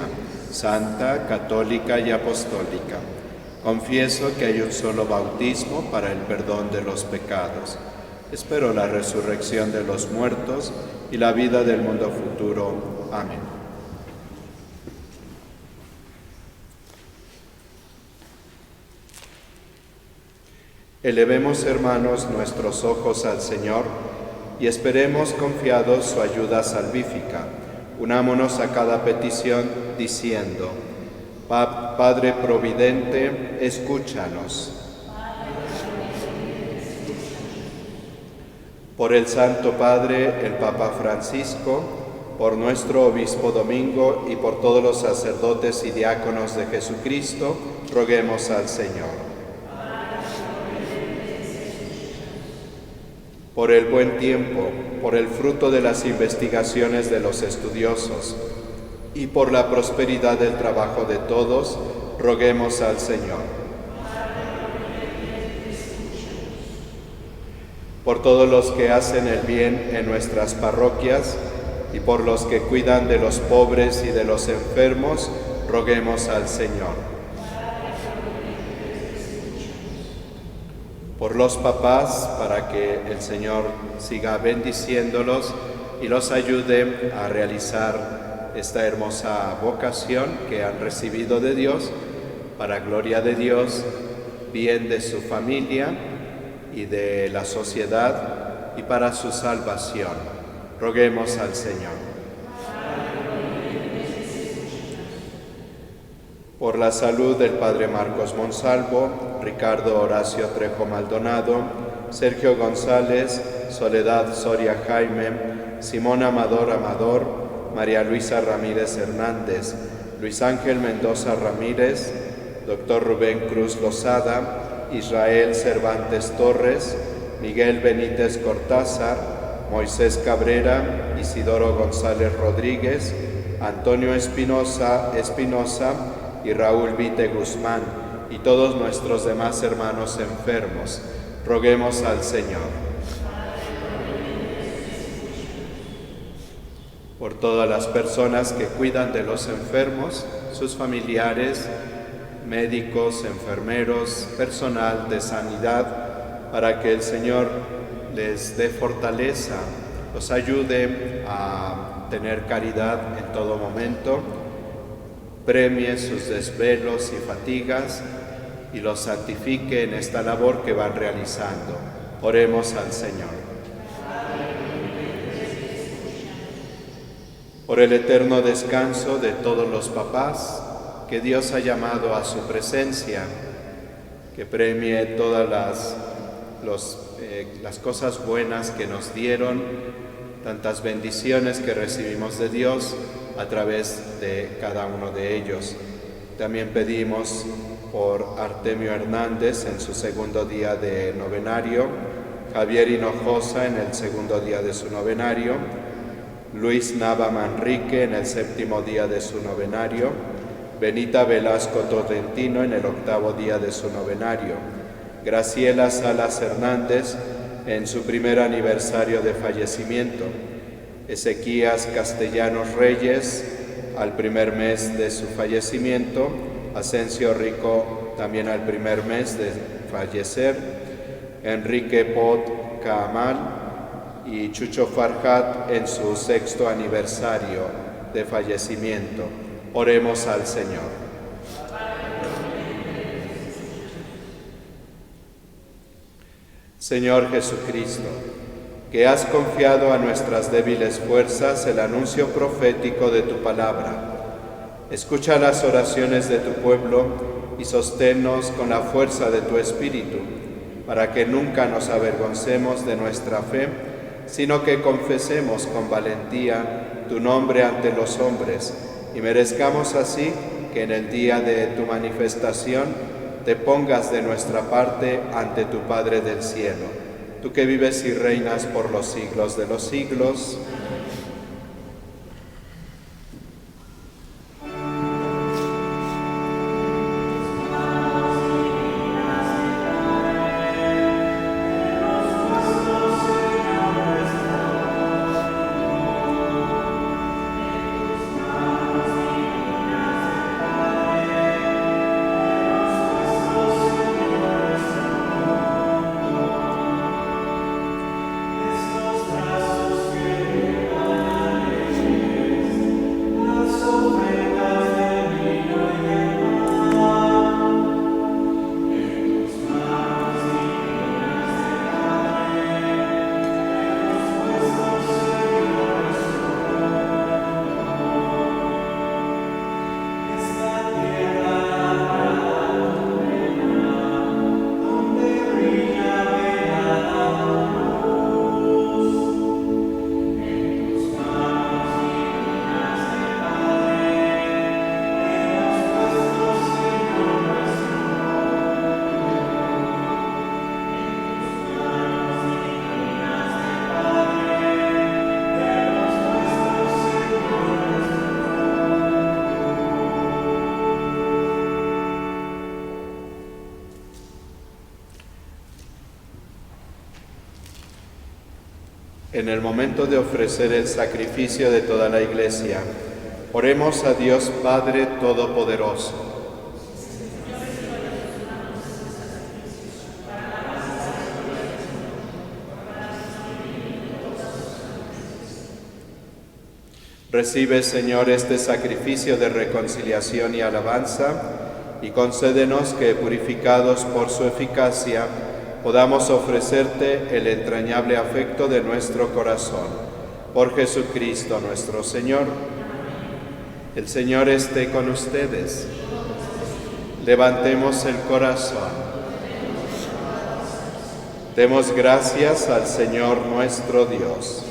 santa, católica y apostólica. Confieso que hay un solo bautismo para el perdón de los pecados. Espero la resurrección de los muertos y la vida del mundo futuro. Amén. Elevemos, hermanos, nuestros ojos al Señor y esperemos confiados su ayuda salvífica. Unámonos a cada petición diciendo: Padre Providente, escúchanos. Por el Santo Padre, el Papa Francisco, por nuestro Obispo Domingo y por todos los sacerdotes y diáconos de Jesucristo, roguemos al Señor. Por el buen tiempo, por el fruto de las investigaciones de los estudiosos y por la prosperidad del trabajo de todos, roguemos al Señor. Por todos los que hacen el bien en nuestras parroquias y por los que cuidan de los pobres y de los enfermos, roguemos al Señor. Por los papás, para que el Señor siga bendiciéndolos y los ayude a realizar esta hermosa vocación que han recibido de Dios, para gloria de Dios, bien de su familia y de la sociedad y para su salvación. Roguemos al Señor. Por la salud del Padre Marcos Monsalvo, Ricardo Horacio Trejo Maldonado, Sergio González, Soledad Soria Jaime, Simón Amador Amador, María Luisa Ramírez Hernández, Luis Ángel Mendoza Ramírez, Dr. Rubén Cruz Lozada, Israel Cervantes Torres, Miguel Benítez Cortázar, Moisés Cabrera, Isidoro González Rodríguez, Antonio Espinosa y Raúl Vite Guzmán, y todos nuestros demás hermanos enfermos. Roguemos al Señor. Por todas las personas que cuidan de los enfermos, sus familiares, médicos, enfermeros, personal de sanidad, para que el Señor les dé fortaleza, los ayude a tener caridad en todo momento, premie sus desvelos y fatigas y los santifique en esta labor que van realizando. Oremos al Señor. Por el eterno descanso de todos los papás que Dios ha llamado a su presencia, que premie todas las cosas buenas que nos dieron, tantas bendiciones que recibimos de Dios a través de cada uno de ellos. También pedimos por Artemio Hernández en su segundo día de novenario, Javier Hinojosa en el segundo día de su novenario, Luis Nava Manrique en el séptimo día de su novenario, Benita Velasco Torrentino en el octavo día de su novenario, Graciela Salas Hernández, en su primer aniversario de fallecimiento. Ezequías Castellanos Reyes, al primer mes de su fallecimiento. Asensio Rico, también al primer mes de fallecer. Enrique Pot Kaamal y Chucho Farhat en su 6º aniversario de fallecimiento. Oremos al Señor. Señor Jesucristo, que has confiado a nuestras débiles fuerzas el anuncio profético de tu palabra, escucha las oraciones de tu pueblo y sosténnos con la fuerza de tu Espíritu, para que nunca nos avergoncemos de nuestra fe, sino que confesemos con valentía tu nombre ante los hombres y merezcamos así que en el día de tu manifestación te pongas de nuestra parte ante tu Padre del cielo, tú que vives y reinas por los siglos de los siglos. En el momento de ofrecer el sacrificio de toda la Iglesia, oremos a Dios Padre Todopoderoso. Recibe, Señor, este sacrificio de reconciliación y alabanza, y concédenos que, purificados por su eficacia, podamos ofrecerte el entrañable afecto de nuestro corazón. Por Jesucristo nuestro Señor. El Señor esté con ustedes. Levantemos el corazón. Demos gracias al Señor nuestro Dios.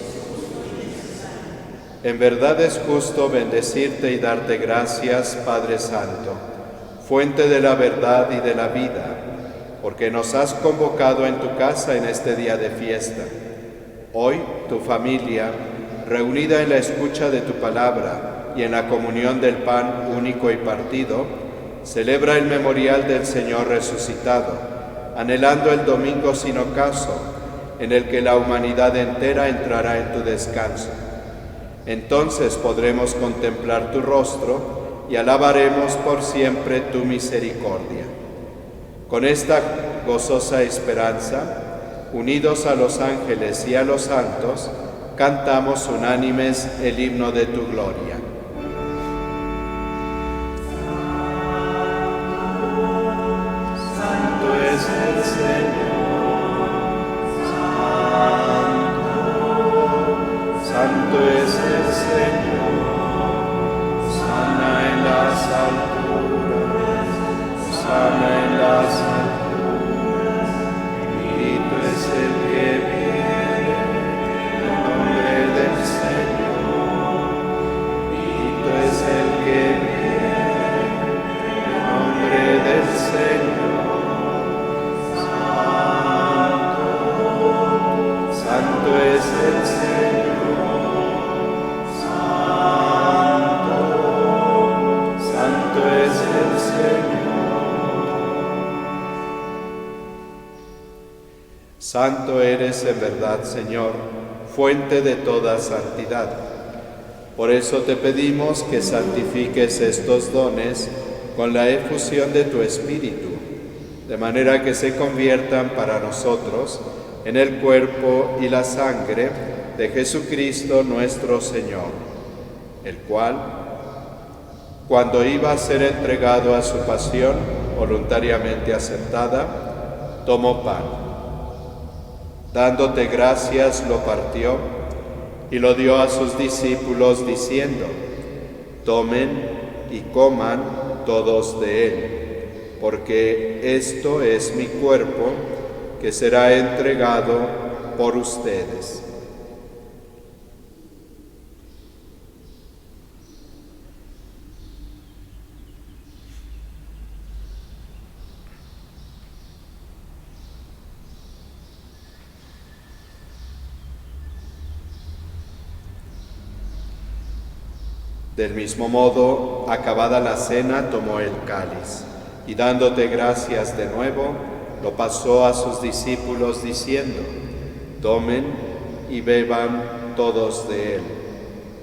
En verdad es justo bendecirte y darte gracias, Padre Santo, fuente de la verdad y de la vida, porque nos has convocado en tu casa en este día de fiesta. Hoy, tu familia, reunida en la escucha de tu palabra y en la comunión del pan único y partido, celebra el memorial del Señor resucitado, anhelando el domingo sin ocaso, en el que la humanidad entera entrará en tu descanso. Entonces podremos contemplar tu rostro y alabaremos por siempre tu misericordia. Con esta gozosa esperanza, unidos a los ángeles y a los santos, cantamos unánimes el himno de tu gloria. Santo es el Señor, santo es el Señor, sana en las alturas, sana en las alturas, bendito es el que viene, en nombre del Señor, bendito es el que viene, en nombre del Señor, santo, santo es el Señor. Santo es el Señor. Santo eres en verdad, Señor, fuente de toda santidad. Por eso te pedimos que santifiques estos dones con la efusión de tu Espíritu, de manera que se conviertan para nosotros en el cuerpo y la sangre de Jesucristo nuestro Señor, el cual, cuando iba a ser entregado a su pasión voluntariamente aceptada, tomó pan. Dándote gracias, lo partió y lo dio a sus discípulos diciendo: tomen y coman todos de él, porque esto es mi cuerpo que será entregado por ustedes. Del mismo modo, acabada la cena, tomó el cáliz y dándote gracias de nuevo, lo pasó a sus discípulos diciendo: tomen y beban todos de él,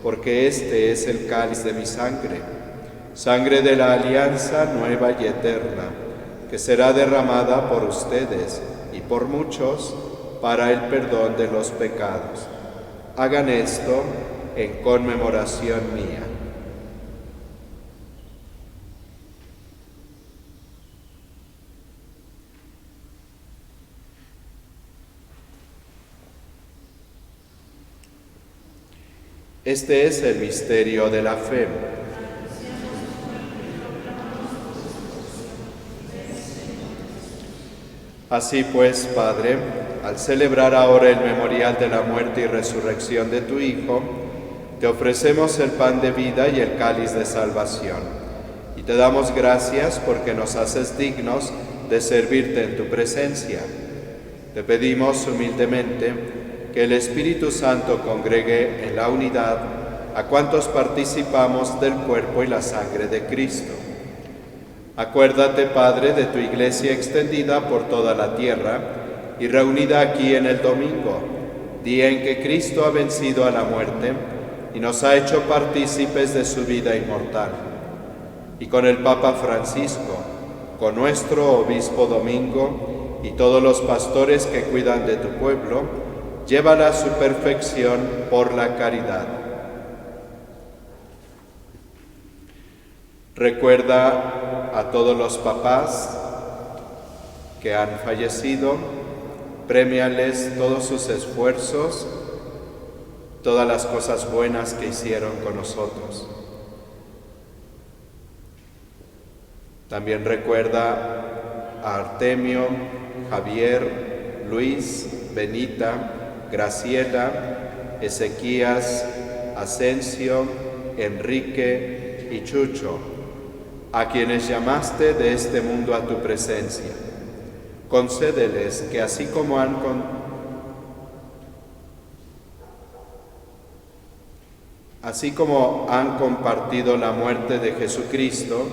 porque este es el cáliz de mi sangre, sangre de la alianza nueva y eterna, que será derramada por ustedes y por muchos para el perdón de los pecados. Hagan esto en conmemoración mía. Este es el misterio de la fe. Así pues, Padre, al celebrar ahora el memorial de la muerte y resurrección de tu Hijo, te ofrecemos el pan de vida y el cáliz de salvación, y te damos gracias porque nos haces dignos de servirte en tu presencia. Te pedimos humildemente que el Espíritu Santo congregue en la unidad a cuantos participamos del cuerpo y la sangre de Cristo. Acuérdate, Padre, de tu Iglesia extendida por toda la tierra y reunida aquí en el domingo, día en que Cristo ha vencido a la muerte y nos ha hecho partícipes de su vida inmortal. Y con el Papa Francisco, con nuestro Obispo Domingo y todos los pastores que cuidan de tu pueblo, llévala a su perfección por la caridad. Recuerda a todos los papás que han fallecido, premiales todos sus esfuerzos, todas las cosas buenas que hicieron con nosotros. También recuerda a Artemio, Javier, Luis, Benita, Graciela, Ezequías, Asensio, Enrique y Chucho, a quienes llamaste de este mundo a tu presencia. Concédeles que así como han compartido la muerte de Jesucristo,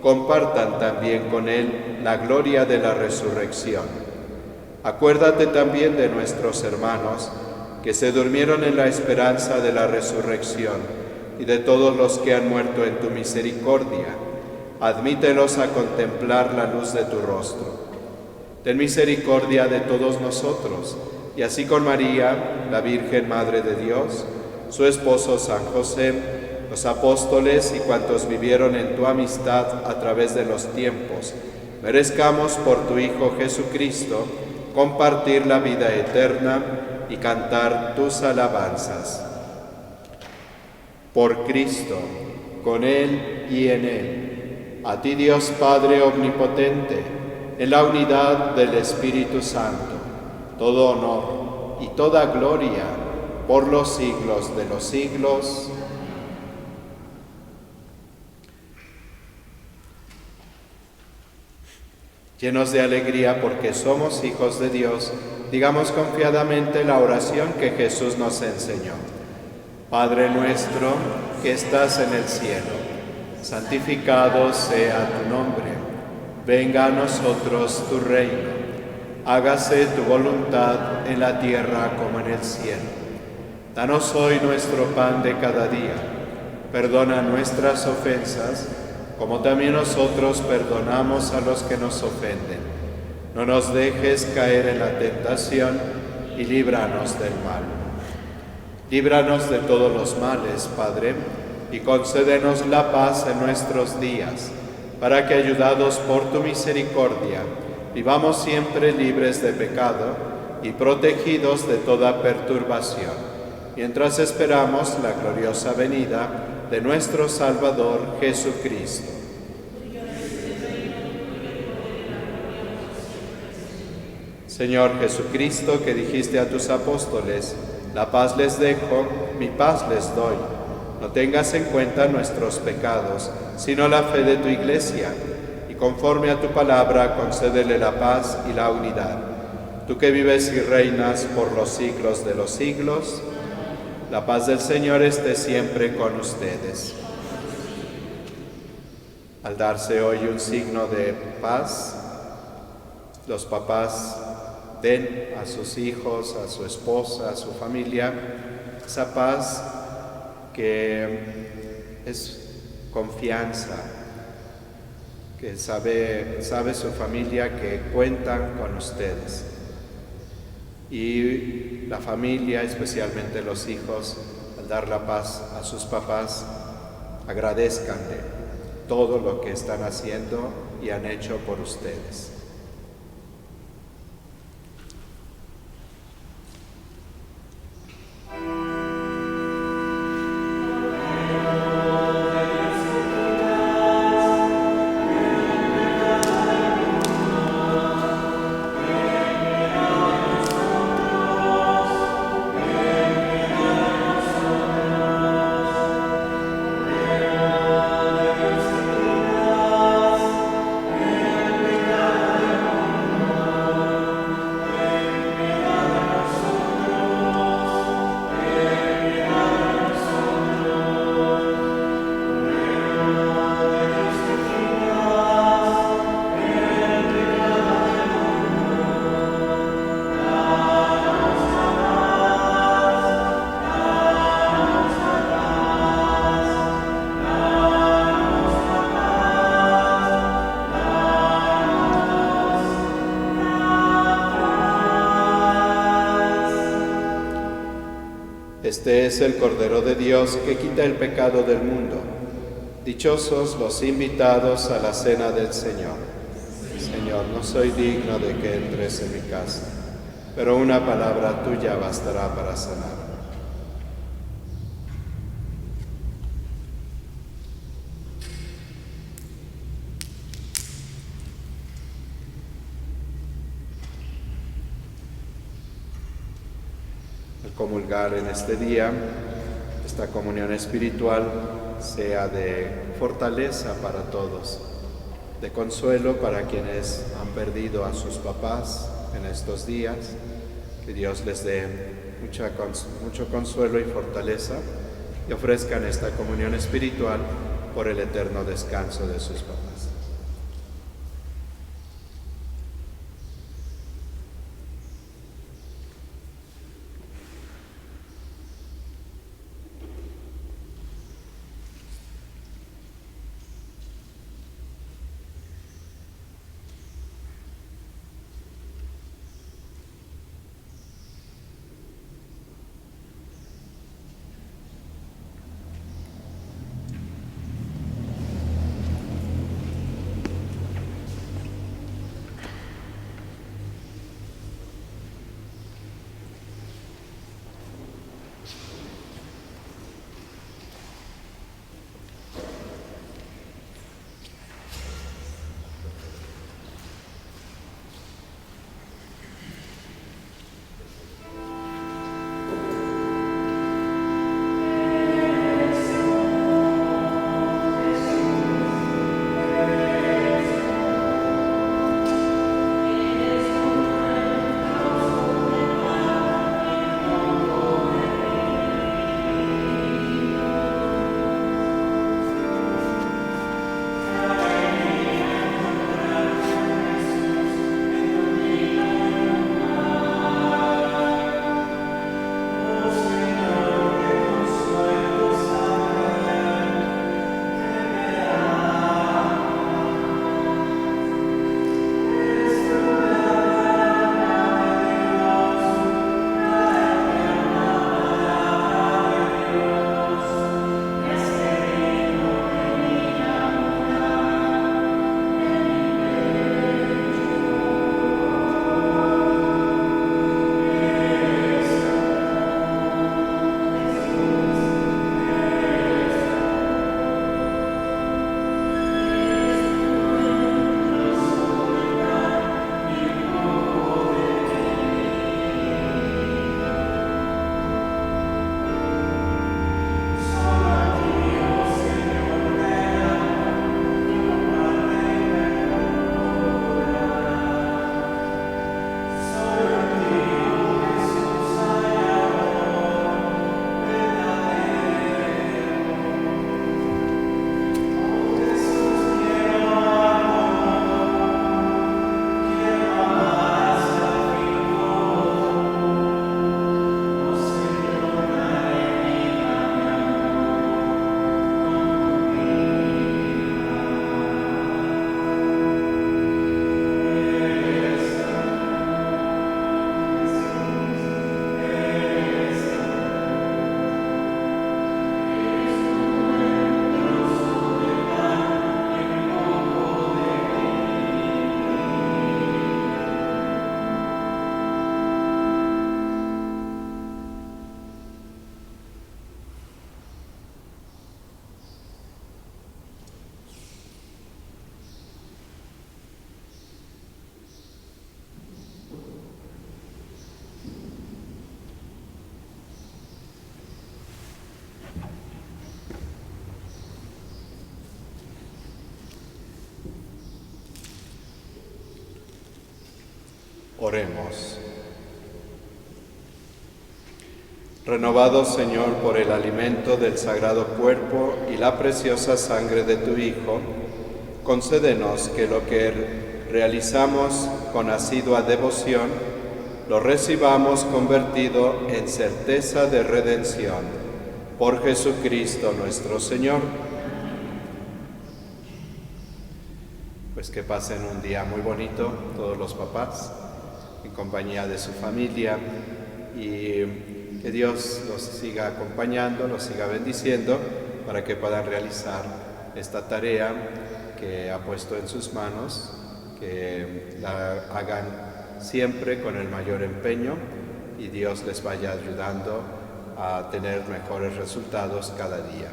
compartan también con Él la gloria de la resurrección. Acuérdate también de nuestros hermanos que se durmieron en la esperanza de la resurrección y de todos los que han muerto en tu misericordia. Admítelos a contemplar la luz de tu rostro. Ten misericordia de todos nosotros, y así con María, la Virgen Madre de Dios, su esposo San José, los apóstoles y cuantos vivieron en tu amistad a través de los tiempos, merezcamos por tu Hijo Jesucristo compartir la vida eterna y cantar tus alabanzas. Por Cristo, con Él y en Él, a ti Dios Padre Omnipotente, en la unidad del Espíritu Santo, todo honor y toda gloria por los siglos de los siglos. Llenos de alegría porque somos hijos de Dios, digamos confiadamente la oración que Jesús nos enseñó. Padre nuestro que estás en el cielo, santificado sea tu nombre. Venga a nosotros tu reino. hágase tu voluntad en la tierra como en el cielo. Danos hoy nuestro pan de cada día. Perdona nuestras ofensas, como también nosotros perdonamos a los que nos ofenden. No nos dejes caer en la tentación y líbranos del mal. Líbranos de todos los males, Padre, y concédenos la paz en nuestros días, para que, ayudados por tu misericordia, vivamos siempre libres de pecado y protegidos de toda perturbación, mientras esperamos la gloriosa venida de nuestro Salvador Jesucristo. Señor Jesucristo, que dijiste a tus apóstoles: la paz les dejo, mi paz les doy. No tengas en cuenta nuestros pecados, sino la fe de tu Iglesia, y conforme a tu palabra concédele la paz y la unidad. Tú que vives y reinas por los siglos de los siglos, la paz del Señor esté siempre con ustedes. Al darse hoy un signo de paz, los papás den a sus hijos, a su esposa, a su familia, esa paz que es confianza, que sabe su familia que cuentan con ustedes. Y la familia, especialmente los hijos, al dar la paz a sus papás, agradezcanle todo lo que están haciendo y han hecho por ustedes. Este es el Cordero de Dios que quita el pecado del mundo. Dichosos los invitados a la cena del Señor. Señor, no soy digno de que entres en mi casa, pero una palabra tuya bastará para sanar. Comulgar en este día, esta comunión espiritual sea de fortaleza para todos, de consuelo para quienes han perdido a sus papás en estos días, que Dios les dé mucho consuelo y fortaleza y ofrezcan esta comunión espiritual por el eterno descanso de sus papás. Oremos. Renovados, Señor, por el alimento del sagrado cuerpo y la preciosa sangre de tu Hijo, concédenos que lo que realizamos con asidua devoción lo recibamos convertido en certeza de redención. Por Jesucristo nuestro Señor. Pues que pasen un día muy bonito todos los papás, en compañía de su familia, y que Dios los siga acompañando, los siga bendiciendo, para que puedan realizar esta tarea que ha puesto en sus manos, que la hagan siempre con el mayor empeño y Dios les vaya ayudando a tener mejores resultados cada día.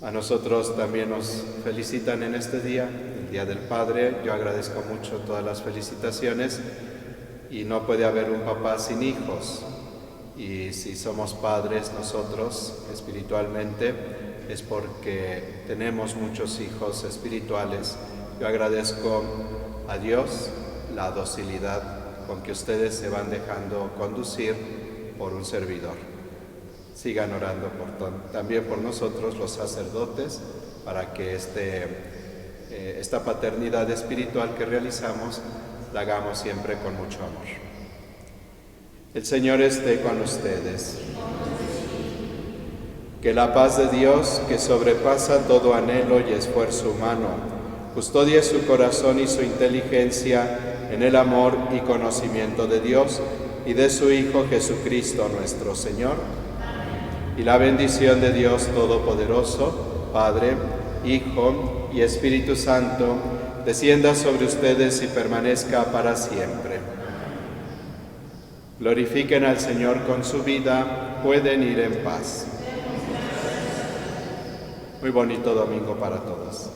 A nosotros también nos felicitan en este día, el Día del Padre. Yo agradezco mucho todas las felicitaciones, y no puede haber un papá sin hijos. Y si somos padres nosotros espiritualmente, es porque tenemos muchos hijos espirituales. Yo agradezco a Dios la docilidad con que ustedes se van dejando conducir por un servidor. Sigan orando también por nosotros, los sacerdotes, para que esta paternidad espiritual que realizamos la hagamos siempre con mucho amor. El Señor esté con ustedes. Que la paz de Dios, que sobrepasa todo anhelo y esfuerzo humano, custodie su corazón y su inteligencia en el amor y conocimiento de Dios y de su Hijo Jesucristo nuestro Señor. Y la bendición de Dios Todopoderoso, Padre, Hijo y Espíritu Santo, descienda sobre ustedes y permanezca para siempre. Glorifiquen al Señor con su vida, pueden ir en paz. Muy bonito domingo para todos.